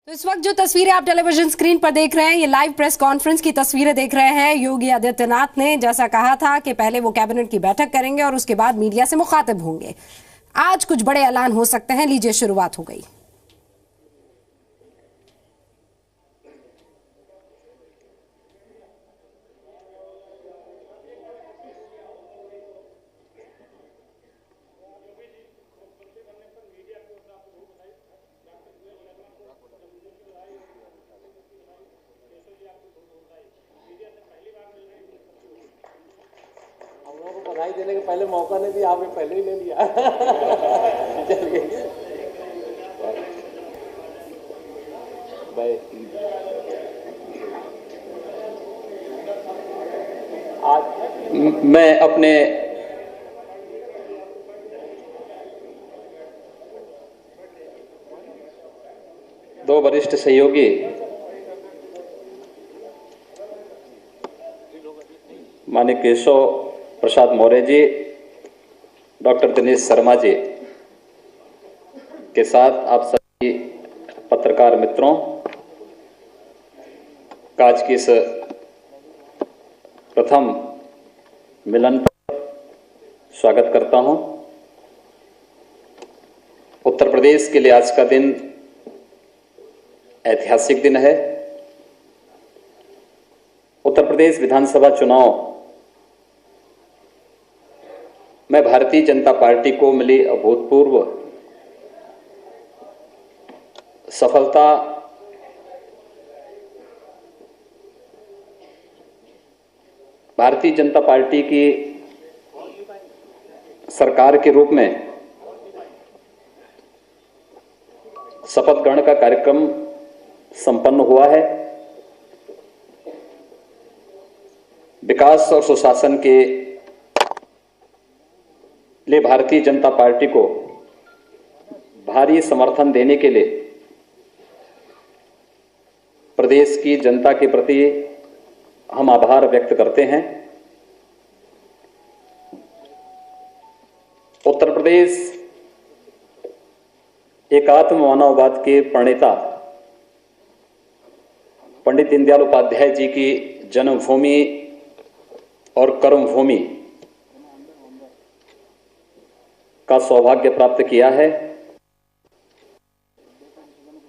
तो इस वक्त जो तस्वीरें आप टेलीविजन स्क्रीन पर देख रहे हैं, ये लाइव प्रेस कॉन्फ्रेंस की तस्वीरें देख रहे हैं। योगी आदित्यनाथ ने जैसा कहा था कि पहले वो कैबिनेट की बैठक करेंगे और उसके बाद मीडिया से मुखातिब होंगे। आज कुछ बड़े ऐलान हो सकते हैं। लीजिए, शुरुआत हो गई। बधाई देने के पहले मौका नहीं दिया, आपने पहले ही ले लिया। चलिए आज मैं अपने दो वरिष्ठ सहयोगी माननीय केशव प्रसाद मौर्य जी, डॉक्टर दिनेश शर्मा जी के साथ आप सभी पत्रकार मित्रों का आज की इस प्रथम मिलन पर स्वागत करता हूं। उत्तर प्रदेश के लिए आज का दिन ऐतिहासिक दिन है। उत्तर प्रदेश विधानसभा चुनाव में भारतीय जनता पार्टी को मिली अभूतपूर्व सफलता भारतीय जनता पार्टी की सरकार के रूप में शपथ ग्रहण का कार्यक्रम संपन्न हुआ है। विकास और सुशासन के लिए भारतीय जनता पार्टी को भारी समर्थन देने के लिए प्रदेश की जनता के प्रति हम आभार व्यक्त करते हैं। उत्तर प्रदेश एकात्म मानववाद के प्रणेता पंडित दीनदयाल उपाध्याय जी की जन्मभूमि और कर्मभूमि का सौभाग्य प्राप्त किया है।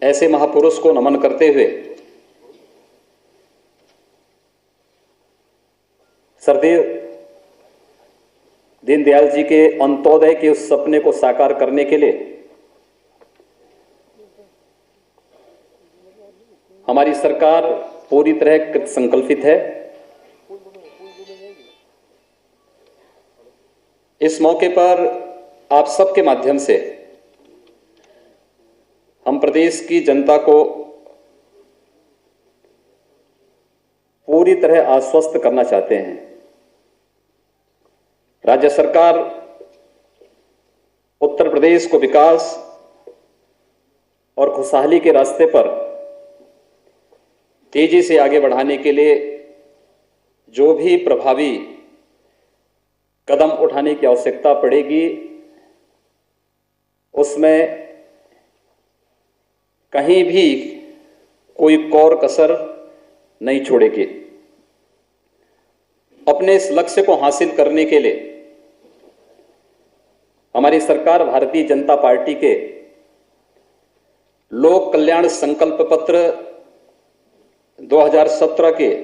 ऐसे महापुरुष को नमन करते हुए सरदेव दीनदयाल जी के अंत्योदय के उस सपने को साकार करने के लिए हमारी सरकार पूरी तरह कृत संकल्पित है। इस मौके पर आप सबके माध्यम से हम प्रदेश की जनता को पूरी तरह आश्वस्त करना चाहते हैं। राज्य सरकार उत्तर प्रदेश को विकास और खुशहाली के रास्ते पर तेजी से आगे बढ़ाने के लिए जो भी प्रभावी कदम उठाने की आवश्यकता पड़ेगी, उसमें कहीं भी कोई कौर कसर नहीं छोड़ेगी। अपने इस लक्ष्य को हासिल करने के लिए हमारी सरकार भारतीय जनता पार्टी के लोक कल्याण संकल्प पत्र 2017 के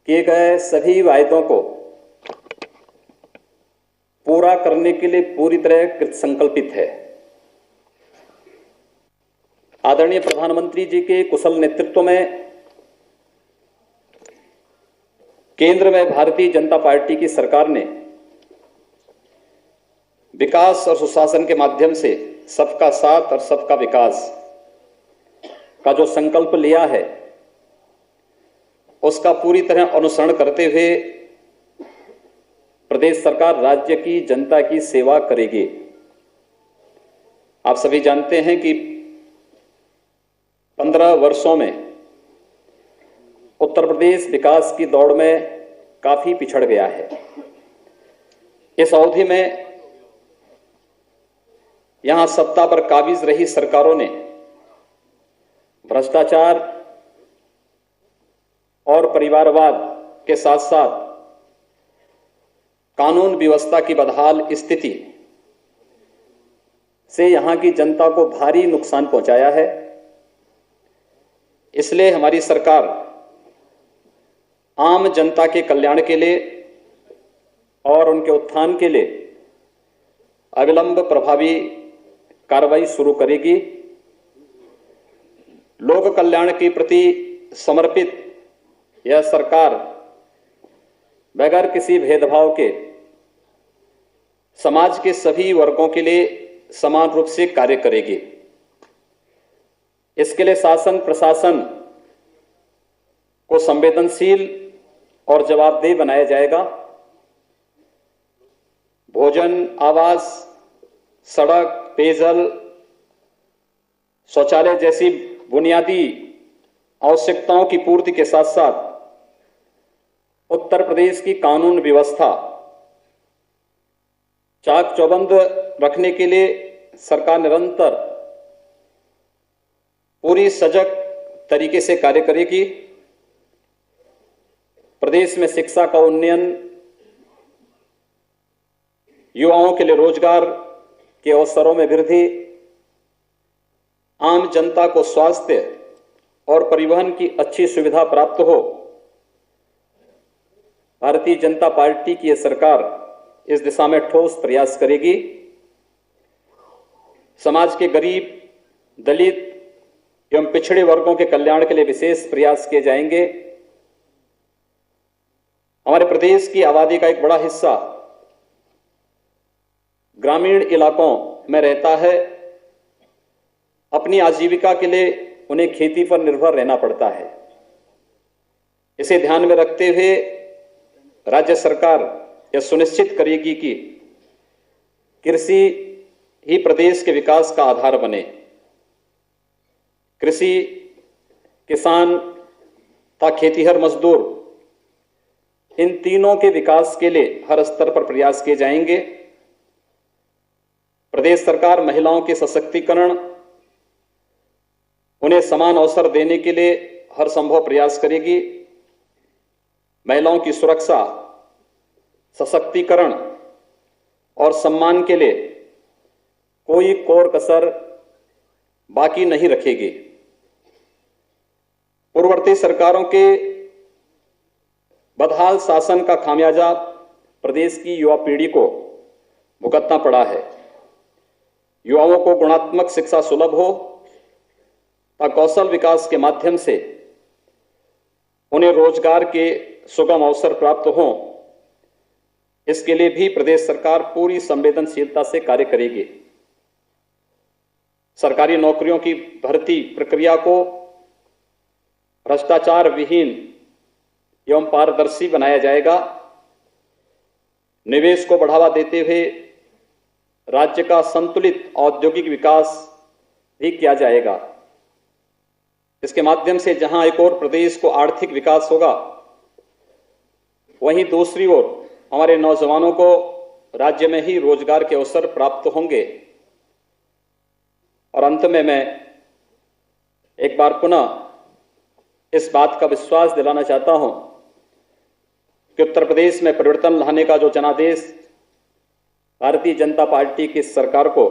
किए गए सभी वायदों को पूरा करने के लिए पूरी तरह कृत संकल्पित है। आदरणीय प्रधानमंत्री जी के कुशल नेतृत्व में केंद्र में भारतीय जनता पार्टी की सरकार ने विकास और सुशासन के माध्यम से सबका साथ और सबका विकास का जो संकल्प लिया है, उसका पूरी तरह अनुसरण करते हुए प्रदेश सरकार राज्य की जनता की सेवा करेगी। आप सभी जानते हैं कि 15 वर्षों में उत्तर प्रदेश विकास की दौड़ में काफी पिछड़ गया है। इस अवधि में यहां सत्ता पर काबिज रही सरकारों ने भ्रष्टाचार और परिवारवाद के साथ साथ कानून व्यवस्था की बदहाल स्थिति से यहां की जनता को भारी नुकसान पहुंचाया है। इसलिए हमारी सरकार आम जनता के कल्याण के लिए और उनके उत्थान के लिए अविलंब प्रभावी कार्रवाई शुरू करेगी। लोक कल्याण के प्रति समर्पित यह सरकार बगैर किसी भेदभाव के समाज के सभी वर्गों के लिए समान रूप से कार्य करेगी। इसके लिए शासन प्रशासन को संवेदनशील और जवाबदेह बनाया जाएगा। भोजन, आवास, सड़क, पेयजल, शौचालय जैसी बुनियादी आवश्यकताओं की पूर्ति के साथ साथ उत्तर प्रदेश की कानून व्यवस्था चाक चौबंद रखने के लिए सरकार निरंतर पूरी सजग तरीके से कार्य करेगी। प्रदेश में शिक्षा का उन्नयन, युवाओं के लिए रोजगार के अवसरों में वृद्धि, आम जनता को स्वास्थ्य और परिवहन की अच्छी सुविधा प्राप्त हो। भारतीय जनता पार्टी की यह सरकार इस दिशा में ठोस प्रयास करेगी। समाज के गरीब, दलित एवं पिछड़े वर्गों के कल्याण के लिए विशेष प्रयास किए जाएंगे। हमारे प्रदेश की आबादी का एक बड़ा हिस्सा ग्रामीण इलाकों में रहता है। अपनी आजीविका के लिए उन्हें खेती पर निर्भर रहना पड़ता है। इसे ध्यान में रखते हुए राज्य सरकार यह सुनिश्चित करेगी कि कृषि ही प्रदेश के विकास का आधार बने। कृषि, किसान तथा खेतीहर मजदूर, इन तीनों के विकास के लिए हर स्तर पर प्रयास किए जाएंगे। प्रदेश सरकार महिलाओं के सशक्तिकरण, उन्हें समान अवसर देने के लिए हर संभव प्रयास करेगी। महिलाओं की सुरक्षा, सशक्तिकरण और सम्मान के लिए कोई कोर कसर बाकी नहीं रखेगी। पूर्ववर्ती सरकारों के बदहाल शासन का खामियाजा प्रदेश की युवा पीढ़ी को भुगतना पड़ा है। युवाओं को गुणात्मक शिक्षा सुलभ हो तथा कौशल विकास के माध्यम से उन्हें रोजगार के सुगम अवसर प्राप्त हों, इसके लिए भी प्रदेश सरकार पूरी संवेदनशीलता से कार्य करेगी। सरकारी नौकरियों की भर्ती प्रक्रिया को भ्रष्टाचार विहीन एवं पारदर्शी बनाया जाएगा। निवेश को बढ़ावा देते हुए राज्य का संतुलित औद्योगिक विकास भी किया जाएगा। इसके माध्यम से जहां एक ओर प्रदेश को आर्थिक विकास होगा, वहीं दूसरी ओर हमारे नौजवानों को राज्य में ही रोजगार के अवसर प्राप्त होंगे। और अंत में मैं एक बार पुनः इस बात का विश्वास दिलाना चाहता हूं कि उत्तर प्रदेश में परिवर्तन लाने का जो जनादेश भारतीय जनता पार्टी की सरकार को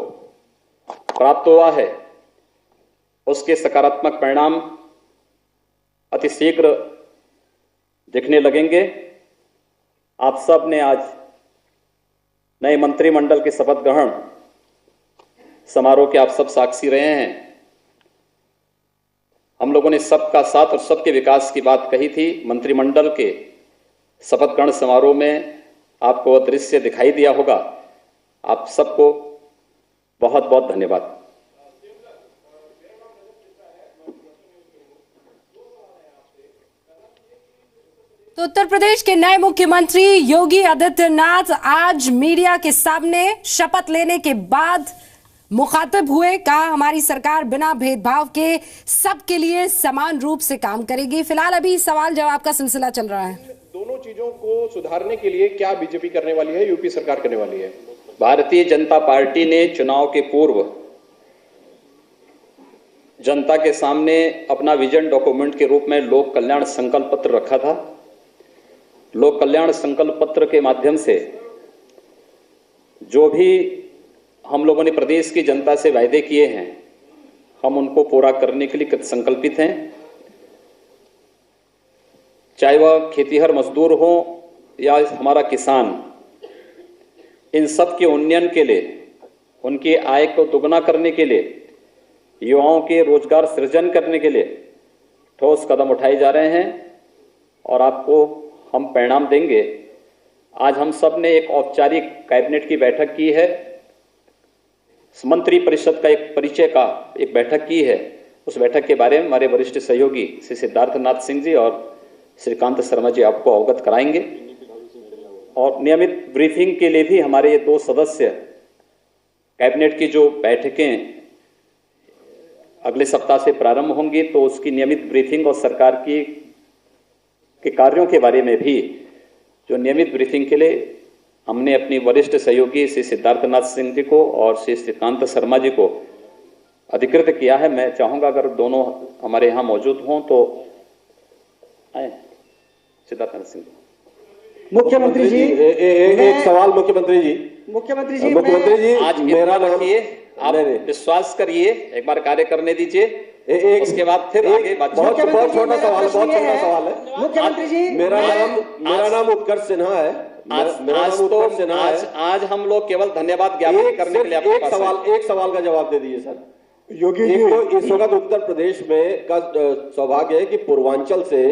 प्राप्त हुआ है, उसके सकारात्मक परिणाम अतिशीघ्र दिखने लगेंगे। आप सब ने आज नए मंत्रिमंडल के शपथ ग्रहण समारोह के आप सब साक्षी रहे हैं। हम लोगों ने सबका साथ और सबके विकास की बात कही थी। मंत्रिमंडल के शपथ ग्रहण समारोह में आपको वह दृश्य दिखाई दिया होगा। आप सबको बहुत बहुत धन्यवाद। तो उत्तर प्रदेश के नए मुख्यमंत्री योगी आदित्यनाथ आज मीडिया के सामने शपथ लेने के बाद मुखातिब हुए। कहा हमारी सरकार बिना भेदभाव के सबके लिए समान रूप से काम करेगी। फिलहाल अभी सवाल जवाब का सिलसिला चल रहा है। दोनों चीजों को सुधारने के लिए क्या बीजेपी करने वाली है, यूपी सरकार करने वाली है? भारतीय जनता पार्टी ने चुनाव के पूर्व जनता के सामने अपना विजन डॉक्यूमेंट के रूप में लोक कल्याण संकल्प पत्र रखा था। लोक कल्याण संकल्प पत्र के माध्यम से जो भी हम लोगों ने प्रदेश की जनता से वायदे किए हैं, हम उनको पूरा करने के लिए कृत संकल्पित हैं। चाहे वह खेतीहर मजदूर हो या हमारा किसान, इन सब के उन्नयन के लिए, उनकी आय को दोगुना करने के लिए, युवाओं के रोजगार सृजन करने के लिए ठोस कदम उठाए जा रहे हैं और आपको हम परिणाम देंगे। आज हम सब ने एक औपचारिक कैबिनेट की बैठक की है, मंत्री परिषद का एक परिचय का एक बैठक की है। उस बैठक के बारे में हमारे वरिष्ठ सहयोगी श्री सिद्धार्थनाथ सिंह जी और श्रीकांत शर्मा जी आपको अवगत कराएंगे और नियमित ब्रीफिंग के लिए भी हमारे ये 2 सदस्य कैबिनेट की जो बैठकें अगले सप्ताह से प्रारंभ होंगी, तो उसकी नियमित ब्रीफिंग और सरकार के कार्यों के बारे में भी जो नियमित ब्रीफिंग के लिए हमने अपनी वरिष्ठ सहयोगी श्री सिद्धार्थनाथ सिंह जी को और श्री श्रीकांत शर्मा जी को अधिकृत किया है। मैं चाहूंगा अगर दोनों हमारे यहाँ मौजूद हों तो आए। सिद्धार्थनाथ सिंह जी। मुख्यमंत्री जी, एक सवाल मुख्यमंत्री जी। मुख्यमंत्री जी, आज मेरा रखिए, आप विश्वास करिए, एक बार कार्य करने दीजिए, उसके बाद फिर आगे बात। बहुत छोटा सवाल है। मुख्यमंत्री जी, मेरा नाम उत्कर्ष सिन्हा है। आज हम लोग केवल धन्यवाद ज्ञापन करने के लिए आपके पास एक सवाल का जवाब दे दीजिए सर। योगी जी, तो इस वक्त उत्तर प्रदेश में का सौभाग्य है कि पूर्वांचल से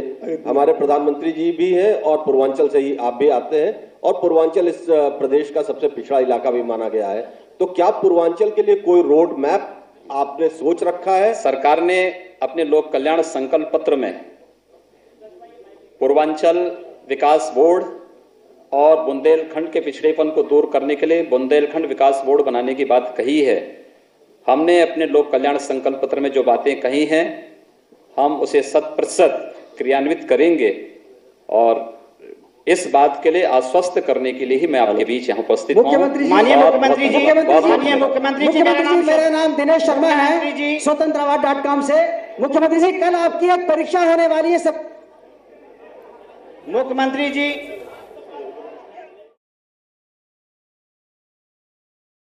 हमारे प्रधानमंत्री जी भी हैं और पूर्वांचल से ही आप भी आते हैं और पूर्वांचल इस प्रदेश का सबसे पिछड़ा इलाका भी माना गया है। तो क्या पूर्वांचल के लिए कोई रोड मैप आपने सोच रखा है? सरकार ने अपने लोक कल्याण संकल्प पत्र में पूर्वांचल विकास बोर्ड और बुंदेलखंड के पिछड़ेपन को दूर करने के लिए बुंदेलखंड विकास बोर्ड बनाने की बात कही है। हमने अपने लोक कल्याण संकल्प पत्र में जो बातें कही हैं, हम उसे 100% क्रियान्वित करेंगे और इस बात के लिए आश्वस्त करने के लिए ही मैं आपके बीच यहाँ उपस्थित हूँ। माननीय मुख्यमंत्री जी, मेरा नाम दिनेश शर्मा है, स्वतंत्रवाद.com से। मुख्यमंत्री जी, कल आपकी एक परीक्षा होने वाली है सब। मुख्यमंत्री जी,